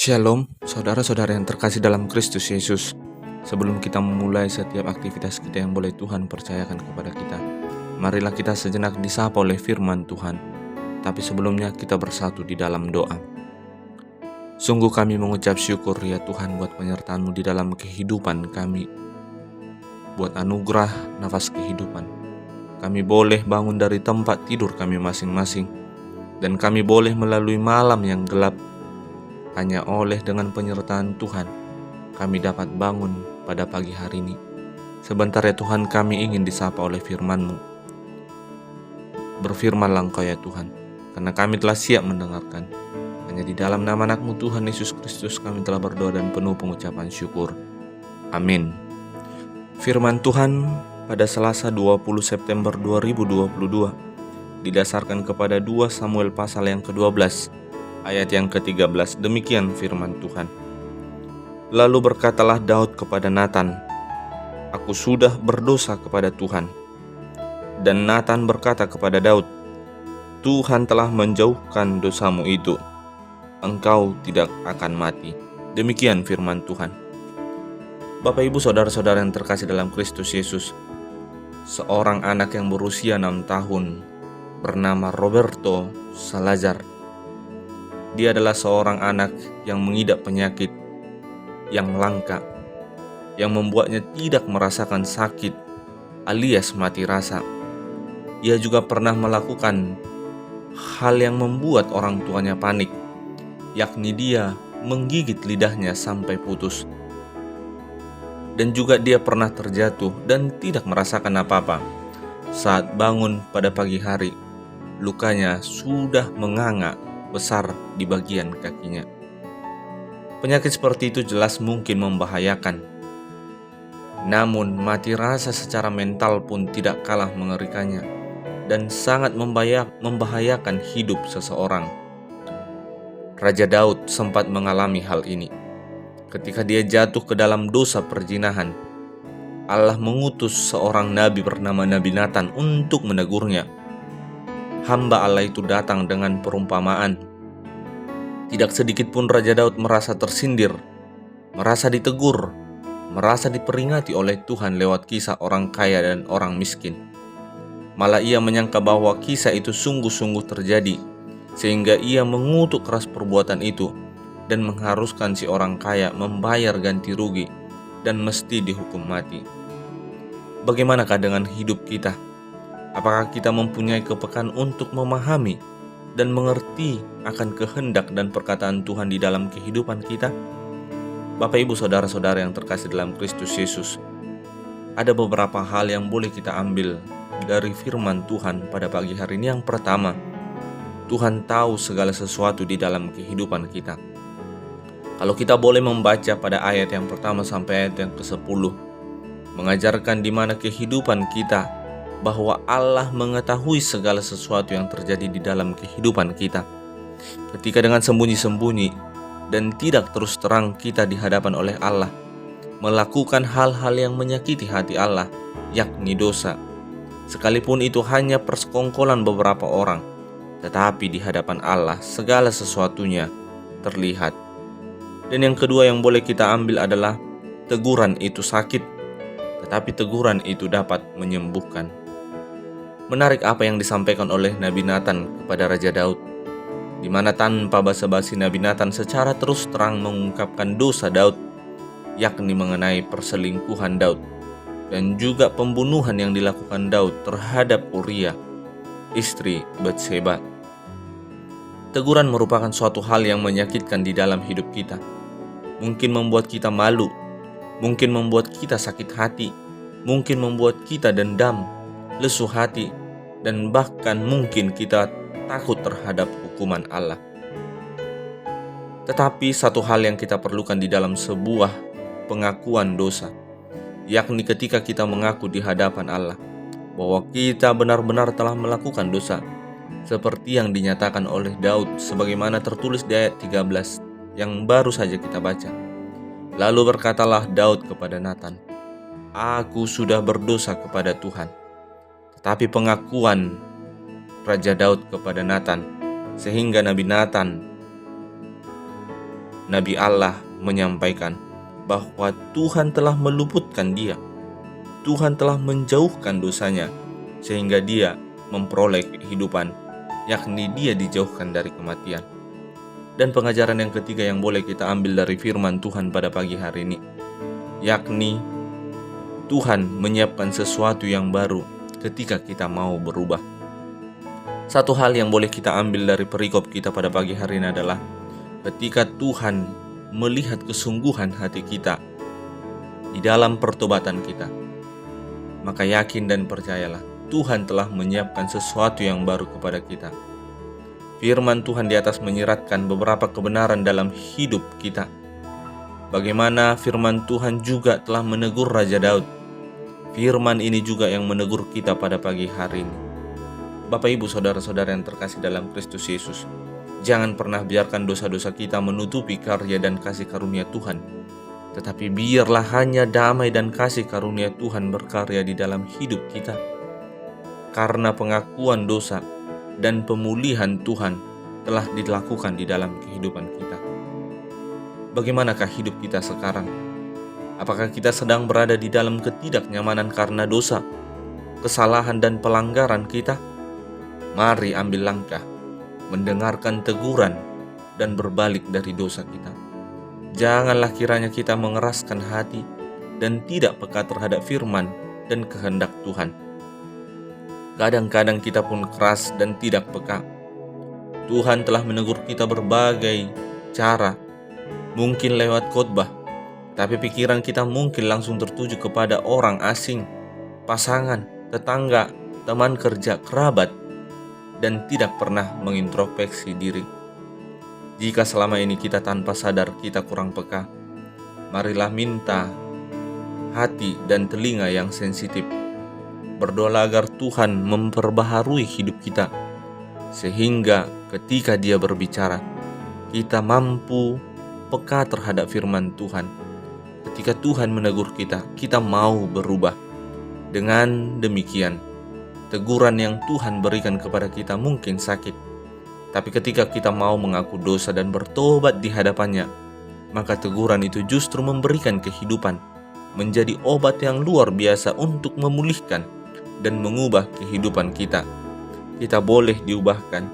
Shalom, saudara-saudara yang terkasih dalam Kristus Yesus. Sebelum kita memulai setiap aktivitas kita yang boleh Tuhan percayakan kepada kita, marilah kita sejenak disapa oleh firman Tuhan. Tapi sebelumnya kita bersatu di dalam doa. Sungguh kami mengucap syukur ya Tuhan buat penyertaan-Mu di dalam kehidupan kami. Buat anugerah nafas kehidupan. Kami boleh bangun dari tempat tidur kami masing-masing. Dan kami boleh melalui malam yang gelap. Hanya oleh dengan penyertaan Tuhan, kami dapat bangun pada pagi hari ini. Sebentar ya Tuhan, kami ingin disapa oleh firman-Mu. Berfirmanlah Engkau ya Tuhan, karena kami telah siap mendengarkan. Hanya di dalam nama anak-Mu Tuhan Yesus Kristus kami telah berdoa dan penuh pengucapan syukur. Amin. Firman Tuhan pada Selasa 20 September 2022 didasarkan kepada 2 Samuel pasal yang ke-12. Ayat yang ke-13, demikian firman Tuhan. Lalu berkatalah Daud kepada Natan, "Aku sudah berdosa kepada Tuhan." Dan Natan berkata kepada Daud, "Tuhan telah menjauhkan dosamu itu. Engkau tidak akan mati." Demikian firman Tuhan. Bapak Ibu saudara-saudara yang terkasih dalam Kristus Yesus, seorang anak yang berusia 6 tahun bernama Roberto Salazar. Dia adalah seorang anak yang mengidap penyakit yang langka, yang membuatnya tidak merasakan sakit alias mati rasa. Ia juga pernah melakukan hal yang membuat orang tuanya panik, yakni dia menggigit lidahnya sampai putus. Dan juga dia pernah terjatuh dan tidak merasakan apa-apa. Saat bangun pada pagi hari, lukanya sudah menganga besar di bagian kakinya. Penyakit seperti itu jelas mungkin membahayakan. Namun mati rasa secara mental pun tidak kalah mengerikannya dan sangat membahayakan hidup seseorang. Raja Daud sempat mengalami hal ini. Ketika dia jatuh ke dalam dosa perzinahan, Allah mengutus seorang nabi bernama Nabi Natan untuk menegurnya. Hamba Allah itu datang dengan perumpamaan. Tidak sedikit pun Raja Daud merasa tersindir, merasa ditegur, merasa diperingati oleh Tuhan lewat kisah orang kaya dan orang miskin. Malah ia menyangka bahwa kisah itu sungguh-sungguh terjadi, sehingga ia mengutuk keras perbuatan itu dan mengharuskan si orang kaya membayar ganti rugi dan mesti dihukum mati. Bagaimanakah dengan hidup kita? Apakah kita mempunyai kepekaan untuk memahami dan mengerti akan kehendak dan perkataan Tuhan di dalam kehidupan kita? Bapak Ibu saudara-saudara yang terkasih dalam Kristus Yesus, ada beberapa hal yang boleh kita ambil dari firman Tuhan pada pagi hari ini. Yang pertama, Tuhan tahu segala sesuatu di dalam kehidupan kita. Kalau kita boleh membaca pada ayat yang pertama sampai ayat yang ke-10, mengajarkan di mana kehidupan kita, bahwa Allah mengetahui segala sesuatu yang terjadi di dalam kehidupan kita. Ketika dengan sembunyi-sembunyi dan tidak terus terang kita di hadapan oleh Allah, melakukan hal-hal yang menyakiti hati Allah, yakni dosa. Sekalipun itu hanya persekongkolan beberapa orang, tetapi di hadapan Allah segala sesuatunya terlihat. Dan yang kedua yang boleh kita ambil adalah teguran itu sakit, tetapi teguran itu dapat menyembuhkan. Menarik apa yang disampaikan oleh Nabi Natan kepada Raja Daud, di mana tanpa basa-basi Nabi Natan secara terus terang mengungkapkan dosa Daud, yakni mengenai perselingkuhan Daud dan juga pembunuhan yang dilakukan Daud terhadap Uria, istri Batseba. Teguran merupakan suatu hal yang menyakitkan di dalam hidup kita. Mungkin membuat kita malu, mungkin membuat kita sakit hati, mungkin membuat kita dendam, lesu hati, dan bahkan mungkin kita takut terhadap hukuman Allah. Tetapi satu hal yang kita perlukan di dalam sebuah pengakuan dosa, yakni ketika kita mengaku di hadapan Allah bahwa kita benar-benar telah melakukan dosa, seperti yang dinyatakan oleh Daud sebagaimana tertulis di ayat 13 yang baru saja kita baca. Lalu berkatalah Daud kepada Natan, "Aku sudah berdosa kepada Tuhan." Tetapi pengakuan Raja Daud kepada Natan, sehingga Nabi Natan Nabi Allah menyampaikan bahwa Tuhan telah meluputkan dia. Tuhan telah menjauhkan dosanya sehingga dia memperoleh kehidupan, yakni dia dijauhkan dari kematian. Dan pengajaran yang ketiga yang boleh kita ambil dari firman Tuhan pada pagi hari ini, yakni Tuhan menyiapkan sesuatu yang baru ketika kita mau berubah. Satu hal yang boleh kita ambil dari perikop kita pada pagi hari ini adalah ketika Tuhan melihat kesungguhan hati kita di dalam pertobatan kita, maka yakin dan percayalah, Tuhan telah menyiapkan sesuatu yang baru kepada kita. Firman Tuhan di atas menyiratkan beberapa kebenaran dalam hidup kita. Bagaimana firman Tuhan juga telah menegur Raja Daud. Firman ini juga yang menegur kita pada pagi hari ini. Bapak Ibu saudara-saudara yang terkasih dalam Kristus Yesus, jangan pernah biarkan dosa-dosa kita menutupi karya dan kasih karunia Tuhan. Tetapi biarlah hanya damai dan kasih karunia Tuhan berkarya di dalam hidup kita. Karena pengakuan dosa dan pemulihan Tuhan telah dilakukan di dalam kehidupan kita. Bagaimanakah hidup kita sekarang? Apakah kita sedang berada di dalam ketidaknyamanan karena dosa, kesalahan dan pelanggaran kita? Mari ambil langkah, mendengarkan teguran, dan berbalik dari dosa kita. Janganlah kiranya kita mengeraskan hati dan tidak peka terhadap firman dan kehendak Tuhan. Kadang-kadang kita pun keras dan tidak peka. Tuhan telah menegur kita berbagai cara, mungkin lewat khotbah, tapi pikiran kita mungkin langsung tertuju kepada orang asing, pasangan, tetangga, teman kerja, kerabat, dan tidak pernah mengintrospeksi diri. Jika selama ini kita tanpa sadar kita kurang peka, marilah minta hati dan telinga yang sensitif. Berdoa agar Tuhan memperbaharui hidup kita, sehingga ketika Dia berbicara, kita mampu peka terhadap firman Tuhan. Ketika Tuhan menegur kita, kita mau berubah. Dengan demikian, teguran yang Tuhan berikan kepada kita mungkin sakit, tapi ketika kita mau mengaku dosa dan bertobat di hadapannya, maka teguran itu justru memberikan kehidupan, menjadi obat yang luar biasa untuk memulihkan dan mengubah kehidupan kita. Kita boleh diubahkan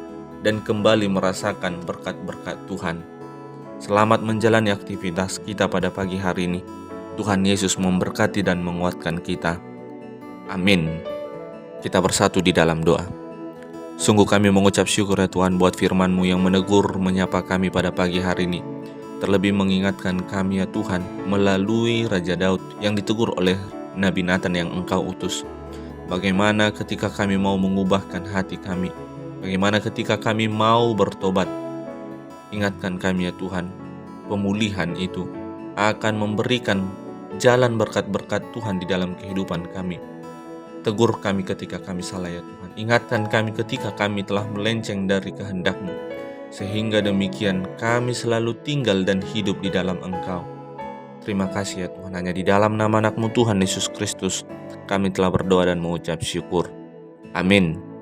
dan kembali merasakan berkat-berkat Tuhan. Selamat menjalani aktivitas kita pada pagi hari ini. Tuhan Yesus memberkati dan menguatkan kita. Amin. Kita bersatu di dalam doa. Sungguh kami mengucap syukur ya Tuhan buat firman-Mu yang menegur, menyapa kami pada pagi hari ini. Terlebih mengingatkan kami ya Tuhan melalui Raja Daud yang ditegur oleh Nabi Nathan yang Engkau utus. Bagaimana ketika kami mau mengubahkan hati kami, bagaimana ketika kami mau bertobat. Ingatkan kami ya Tuhan, pemulihan itu akan memberikan jalan berkat-berkat Tuhan di dalam kehidupan kami. Tegur kami ketika kami salah ya Tuhan. Ingatkan kami ketika kami telah melenceng dari kehendak-Mu, sehingga demikian kami selalu tinggal dan hidup di dalam Engkau. Terima kasih ya Tuhan, hanya di dalam nama anak-Mu Tuhan Yesus Kristus kami telah berdoa dan mengucap syukur. Amin.